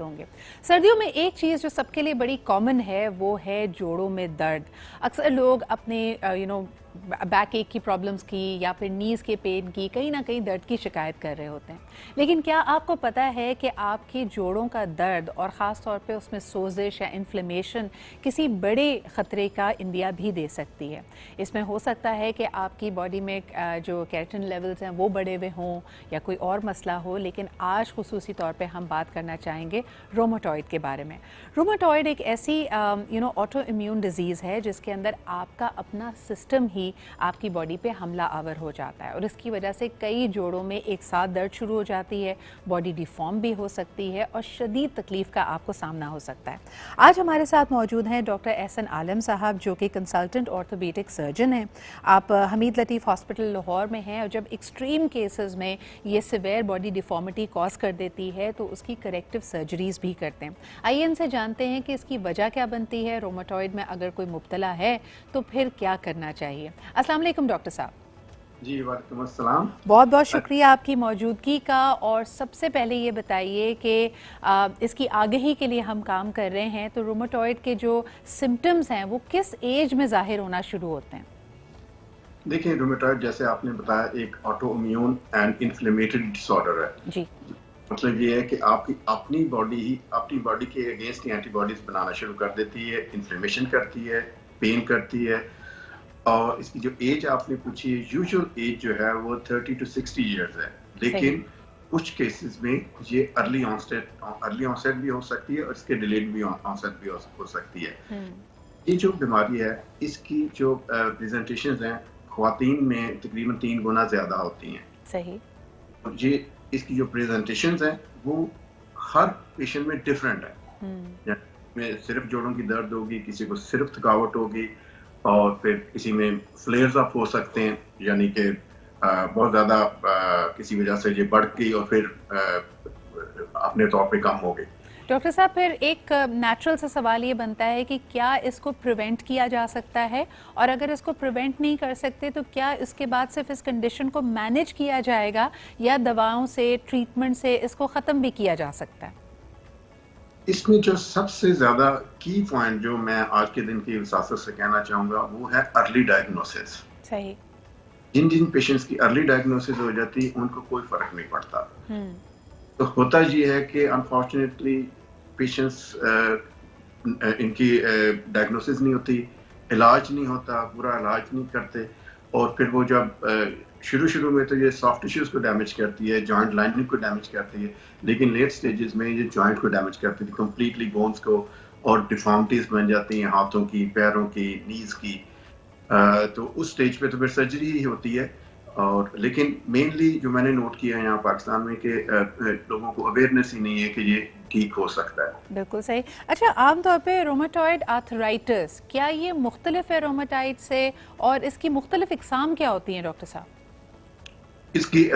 होंगे। सर्दियों में एक चीज़ जो सबके लिए बड़ी कॉमन है वो है जोड़ों में दर्द। अक्सर लोग अपने बैक एक की प्रॉब्लम्स की या फिर नीज़ के पेन की कहीं ना कहीं दर्द की शिकायत कर रहे होते हैं। लेकिन क्या आपको पता है कि आपके जोड़ों का दर्द और ख़ास तौर पे उसमें सोजिश या इन्फ्लेमेशन किसी बड़े ख़तरे का इंदिया भी दे सकती है। इसमें हो सकता है कि आपकी बॉडी में जो केराटिन लेवल्स हैं वो बढ़े हुए हों या कोई और मसला हो। लेकिन आज खुसूसी तौर पे हम बात करना चाहेंगे रोमाटॉइड के बारे में। रोमाटॉइड एक ऐसी ऑटो इम्यून डिजीज़ है जिसके अंदर आपका अपना सिस्टम ही आपकी बॉडी पे हमला आवर हो जाता है और इसकी वजह से कई जोड़ों में एक साथ दर्द शुरू हो जाती है, बॉडी डिफॉर्म भी हो सकती है और शदीद तकलीफ का आपको सामना हो सकता है। आज हमारे साथ मौजूद हैं डॉक्टर एहसन आलम साहब जो कि कंसल्टेंट ऑर्थोपेडिक सर्जन हैं। आप हमीद लतीफ़ हॉस्पिटल लाहौर में हैं और जब एक्सट्रीम केसेस में ये सिवियर बॉडी डिफॉर्मिटी कॉज कर देती है तो उसकी करेक्टिव सर्जरीज भी करते हैं। आइए इनसे जानते हैं कि इसकी वजह क्या बनती है, रोमाटॉइड में अगर कोई मुब्तला है तो फिर क्या करना चाहिए। अस्सलाम वालेकुम डॉक्टर साहब। जी वालेकुम अस्सलाम। बहुत बहुत शुक्रिया आपकी मौजूदगी का। और सबसे पहले ये बताइए कि इसकी आगही के लिए हम काम कर रहे हैं तो रोमाटॉइड के जो सिम्टम्स हैं वो किस एज में जाहिर होना शुरू होते हैं? देखिए, रूमेटॉइड जैसे आपने बताया एक auto immune and inflammatory disorder है। जी। मतलब ये है कि आपकी अपनी बॉडी के अगेंस्ट एंटीबॉडीज बनाना शुरू कर देती है, इन्फ्लेमेशन करती है, पेन करती है। और इसकी जो एज आपने पूछी है, यूजुअल एज जो है वो 30 to 60 इयर्स है। लेकिन कुछ केसेस में ये अर्ली ऑनसेट भी हो सकती है और इसके डिलेड भी ऑनसेट भी हो सकती है। ये जो बीमारी है इसकी जो प्रेजेंटेशंस हैं ख्वातीन में तकरीबन 3 गुना ज्यादा होती हैं। सही। और ये इसकी जो प्रेजेंटेशंस हैं वो हर पेशेंट में डिफरेंट है। में सिर्फ जोड़ों की दर्द होगी, किसी को सिर्फ थकावट होगी और फिर किसी में फ्लेयर्स अप हो सकते हैं, यानी कि बहुत ज्यादा किसी वजह से ये बढ़ गई और फिर अपने तौर पे कम हो गई। डॉक्टर साहब फिर एक नेचुरल सा सवाल ये बनता है कि क्या इसको प्रिवेंट किया जा सकता है, और अगर इसको प्रिवेंट नहीं कर सकते तो क्या इसके बाद सिर्फ इस कंडीशन को मैनेज किया जाएगा या दवाओं से, ट्रीटमेंट से इसको ख़त्म भी किया जा सकता है? इसमें जो सबसे ज्यादा की पॉइंट जो मैं आज के दिन की विसासत से कहना चाहूंगा वो है अर्ली डायग्नोसिस। सही। जिन जिन पेशेंट्स की अर्ली डायग्नोसिस हो जाती है उनको कोई फर्क नहीं पड़ता। तो होता ये है कि अनफॉर्चुनेटली पेशेंट्स इनकी डायग्नोसिस नहीं होती, इलाज नहीं होता, पूरा इलाज नहीं करते और फिर वो जब शुरू में तो ये सॉफ्ट टिश्यूज को डैमेज करती है, जॉइंट लाइनिंग को डैमेज करती है, लेकिन लेट स्टेजेस में ये जॉइंट को डैमेज करती है कंप्लीटली, बोन्स को, और डिफॉर्मिटीज बन जाती हैं हाथों की, पैरों की, नीज की। तो उस स्टेज पे तो फिर सर्जरी ही होती है। और लेकिन मेनली जो मैंने नोट किया है यहाँ पाकिस्तान में कि लोगों को अवेयरनेस ही नहीं है कि ये ठीक हो सकता है। बिल्कुल सही। अच्छा, आमतौर पे रोमाटॉइड आर्थराइटिस क्या ये मुख्तलिफ है रोमाटॉइड से, और इसकी मुख्तलिफ इकसाम क्या होती हैं डॉक्टर साहब? इसकी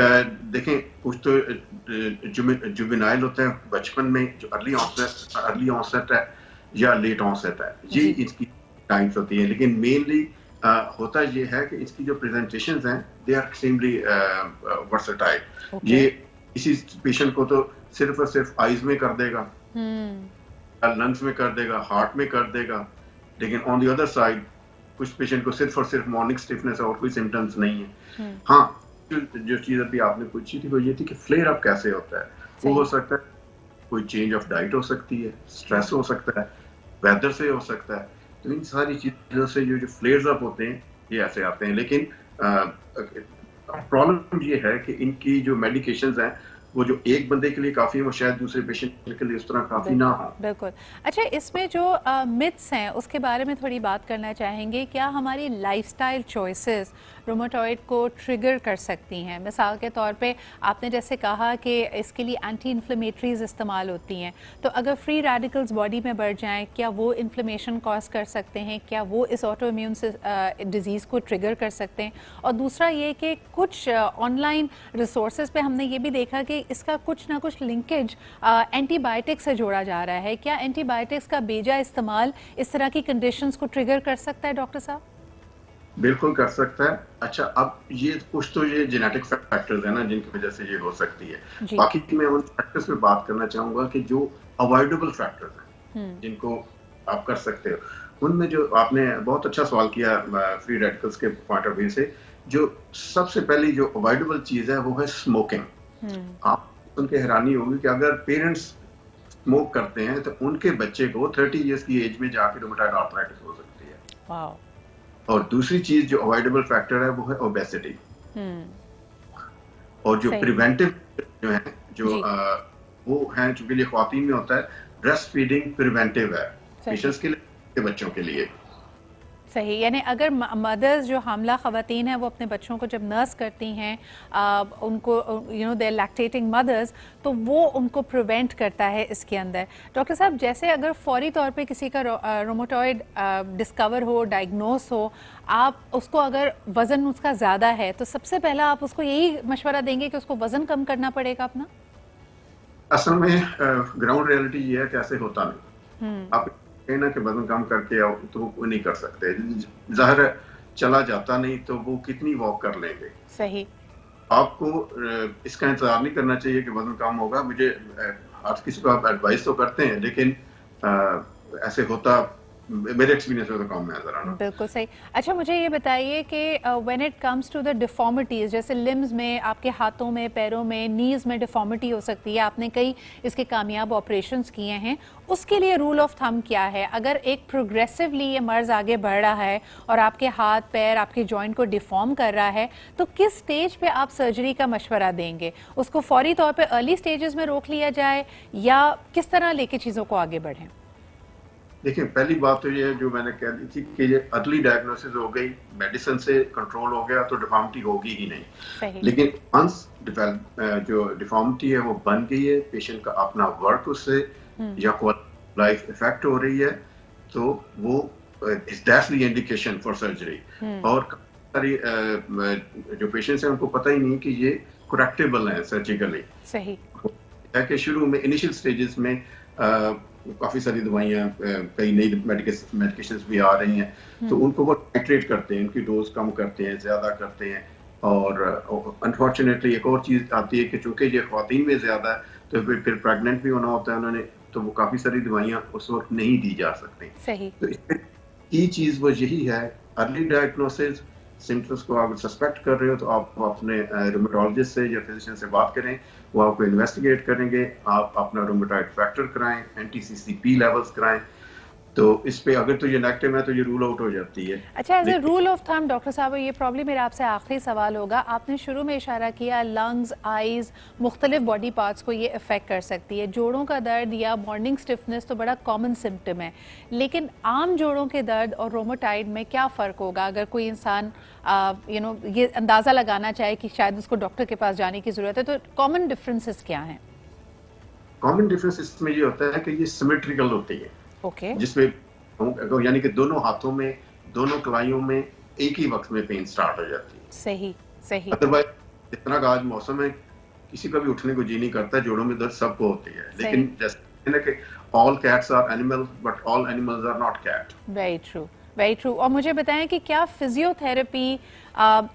देखें, कुछ तो जुवेनाइल होते हैं बचपन में, जो अर्ली ऑनसेट है या लेट ऑनसेट है, ये इसकी टाइम्स होती है। लेकिन मेनली होता ये है कि इसकी जो प्रेजेंटेशंस हैं दे आर एक्सट्रीमली वर्सेटाइल। ये इसी पेशेंट को तो सिर्फ और सिर्फ आईज में कर देगा, लंग्स में कर देगा, हार्ट में कर देगा, लेकिन ऑन द अदर साइड कुछ पेशेंट को सिर्फ और सिर्फ मॉर्निंग स्टिफनेस और कोई सिम्टम्स नहीं है। हाँ, जो चीज अभी आपने पूछी थी वो ये थी कि फ्लेयर अप कैसे होता है। वो हो सकता है कोई चेंज ऑफ डाइट हो सकती है, स्ट्रेस हो सकता है, वेदर से हो सकता है। तो इन सारी चीजों से जो फ्लेयर्स अप होते हैं ये ऐसे आते हैं। लेकिन प्रॉब्लम ये है कि इनकी जो मेडिकेशंस हैं वो जो एक बंदे के लिए काफी है वो शायद दूसरे पेशेंट के लिए उस तरह काफी ना हो। बिल्कुल। अच्छा, इसमें जो मिथ्स हैं उसके बारे में थोड़ी बात करना चाहेंगे। क्या हमारी लाइफस्टाइल चॉइसेस रोमाटॉइड को ट्रिगर कर सकती हैं? मिसाल के तौर पे आपने जैसे कहा कि इसके लिए एंटी इन्फ्लेमेटरीज इस्तेमाल होती हैं, तो अगर फ्री रेडिकल्स बॉडी में बढ़ जाएं क्या वो इन्फ्लेमेशन कॉज कर सकते हैं? क्या वो इस ऑटो इम्यून डिजीज़ को ट्रिगर कर सकते हैं? और दूसरा ये कि कुछ ऑनलाइन रिसोर्सेज पे हमने ये भी देखा कि इसका कुछ ना कुछ लिंकेज एंटीबायोटिक से जोड़ा जा रहा है। क्या एंटीबायोटिक्स का बेजा इस्तेमाल इस तरह की कंडीशंस को ट्रिगर कर सकता है डॉक्टर साहब? बिल्कुल कर सकता है। अच्छा, अब ये कुछ तो ये जेनेटिक फैक्टर्स है ना जिनकी वजह से ये हो सकती है। बाकी मैं उन फैक्टर्स पे बात करना चाहूंगा कि जो अवॉइडेबल फैक्टर्स हैं जिनको आप कर सकते हो। उनमें जो आपने बहुत अच्छा सवाल किया फ्री रेडिकल्स के पॉइंट ऑफ व्यू से, जो सबसे पहली जो अवॉइडेबल चीज है वो है स्मोकिंग। आप उनके हैरानी होगी कि अगर पेरेंट्स स्मोक करते हैं तो उनके बच्चे को 30 इयर्स की एज में जाके रूमेटॉइड आर्थराइटिस हो सकती है। वाओ। और दूसरी चीज जो अवॉइडेबल फैक्टर है वो है ओबेसिटी। और जो प्रिवेंटिव जो है जो वो है चूंकि ये ख्वातीन में होता है, ब्रेस्ट फीडिंग प्रिवेंटिव है पेशेंट्स के लिए, बच्चों के लिए। सही, यानी अगर मदर्स जो हामला ख़वातीन हैं वो अपने बच्चों को जब नर्स करती हैं, उनको दे लैक्टेटिंग मदर्स, तो वो उनको प्रिवेंट करता है इसके अंदर। डॉक्टर साहब, जैसे अगर फौरी तौर पे किसी का रोमेटॉइड डिस्कवर हो, डायग्नोस हो, आप उसको अगर वज़न उसका ज़्यादा है तो सबसे पहला आप उसको यही मशवरा देंगे कि उसको वज़न कम करना पड़ेगा अपना? असल में ग्राउंड रियलिटी ये है कि ऐसे होता नहीं। आप कहना कि वजन कम करके आओ तो वो नहीं कर सकते, जाहिर है चला जाता नहीं तो वो कितनी वॉक कर लेंगे। सही। आपको इसका इंतजार नहीं करना चाहिए कि वजन कम होगा। मुझे आज किसी को आप एडवाइस तो करते हैं, लेकिन ऐसे होता मेरे एक्सपीरियंस में तो कम है जरा ना। बिल्कुल सही। अच्छा, मुझे ये बताइए कि when it comes to the deformities, जैसे लिम्स में, आपके हाथों में, पैरों में, नीज़ में डिफॉर्मिटी हो सकती है, आपने कई इसके कामयाब ऑपरेशंस किए हैं, उसके लिए रूल ऑफ थंब क्या है? अगर एक प्रोग्रेसिवली ये मर्ज़ आगे बढ़ रहा है और आपके हाथ पैर, आपके जॉइंट को डिफॉर्म कर रहा है, तो किस स्टेज पे आप सर्जरी का मशवरा देंगे? उसको फौरी तौर पे अर्ली स्टेजेस में रोक लिया जाए या किस तरह लेके चीज़ों को आगे बढ़ें? देखिए, पहली बात तो ये है जो मैंने कह दी थी कि ये अर्ली डायग्नोसिस हो गई, मेडिसिन से कंट्रोल हो गया तो डिफॉर्मिटी होगी ही नहीं। लेकिन वंस जो डिफॉर्मिटी है वो बन गई है, पेशेंट का अपना वर्क उससे या लाइफ इफेक्ट हो रही है, तो वो that's the indication for surgery. और सारी जो पेशेंट्स हैं उनको पता ही नहीं कि ये करेक्टेबल है सर्जिकली। सही है कि शुरू में इनिशियल स्टेजेस में काफी सारी दवाइयाँ, कई नई मेडिकेशंस भी आ रही हैं, तो उनको वो टाइट्रेट करते हैं, उनकी डोज कम करते हैं, ज्यादा करते हैं। और अनफॉर्चुनेटली एक और चीज आती है कि चूंकि ये ख्वातीन में ज्यादा है तो फिर प्रेग्नेंट भी होना होता है उन्होंने, तो वो काफी सारी दवाइयाँ उस वक्त नहीं दी जा सकती। सही। तो इसमें की चीज वो यही है, अर्ली डायग्नोसिस। सिम्टम्स को आप सस्पेक्ट कर रहे हो तो आप अपने रूमेटोलॉजिस्ट से या फिजिशियन से बात करें, वो आपको इन्वेस्टिगेट करेंगे, आप अपना रूमेटॉइड फैक्टर कराएं, एंटी-सीसीपी लेवल्स कराएं, तो इस पे अगर तो ये नेगेटिव है तो ये रूल आउट हो जाती है। अच्छा, as a rule of thumb doctor साहब, ये प्रॉब्लम मेरा आपसे आखिरी सवाल होगा। आपने शुरू में इशारा किया लंग्स, आईज, मुख्तलिफ बॉडी पार्ट्स को ये अफेक्ट कर सकती है। जोड़ों का दर्द या मॉर्निंग स्टिफनेस तो बड़ा कॉमन सिम्टम है, लेकिन आम जोड़ों के दर्द और रोमेटॉइड में क्या फ़र्क होगा? अगर कोई इंसान ये अंदाज़ा लगाना चाहे कि शायद उसको डॉक्टर के पास जाने की ज़रूरत है, तो कॉमन डिफरेंसेस क्या हैं? कॉमन डिफरेंस इसमें ये होता है कि ये सिमेट्रिकल होती है। ओके। जिसमें यानी कि दोनों हाथों में, दोनों कलाइयों में एक ही वक्त में पेन स्टार्ट हो जाती है। सही सही। अदरवाइज इतना का आज मौसम है, किसी का भी उठने को जी नहीं करता, जोड़ों में दर्द सबको होती है, लेकिन जैसे कि all cats are animals but all animals are not cat. Very true, very true. और मुझे बताएं कि क्या फिजियोथेरेपी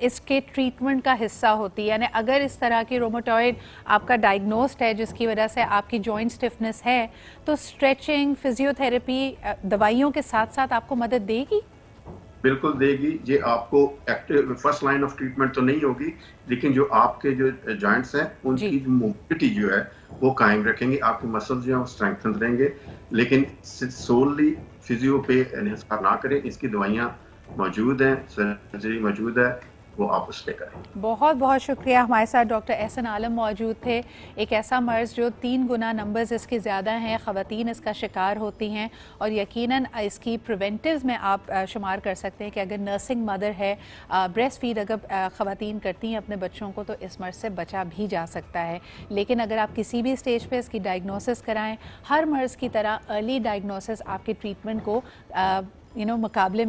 इसके ट्रीटमेंट का हिस्सा होती है? यानी अगर इस तरह की रोमेटॉइड आपका डायग्नोस्ड है जिसकी वजह से आपकी जॉइंट स्टिफनेस है, तो स्ट्रेचिंग, फिजियोथेरेपी दवाइयों के साथ साथ आपको मदद देगी? बिल्कुल देगी। ये आपको active first line of treatment तो नहीं होगी, लेकिन जो आपके जो जॉइंट्स हैं उनकी जो मोबिलिटी जो है वो कायम रखेंगे, आपके मसल्स जो हैं वो स्ट्रेंथन रहेंगे। लेकिन सोलली फिजियो पे इन्हिसार ना करें, इसकी दवाइयाँ मौजूद हैं, सर्जरी मौजूद है, वो आप उस पर करें। बहुत बहुत शुक्रिया। हमारे साथ डॉक्टर एहसन आलम मौजूद थे। एक ऐसा मर्ज़ जो 3 गुना नंबर्स इसके ज़्यादा हैं, ख़वातीन इसका शिकार होती हैं, और यकीनन इसकी प्रिवेंटिव्स में आप शुमार कर सकते हैं कि अगर नर्सिंग मदर है, ब्रेस्ट फीड अगर ख़वातीन करती हैं अपने बच्चों को, तो इस मर्ज़ से बचा भी जा सकता है। लेकिन अगर आप किसी भी स्टेज पर इसकी डायग्नोसिस कराएँ, हर मर्ज़ की तरह अर्ली डायग्नोसिस आपके ट्रीटमेंट को मुकाबले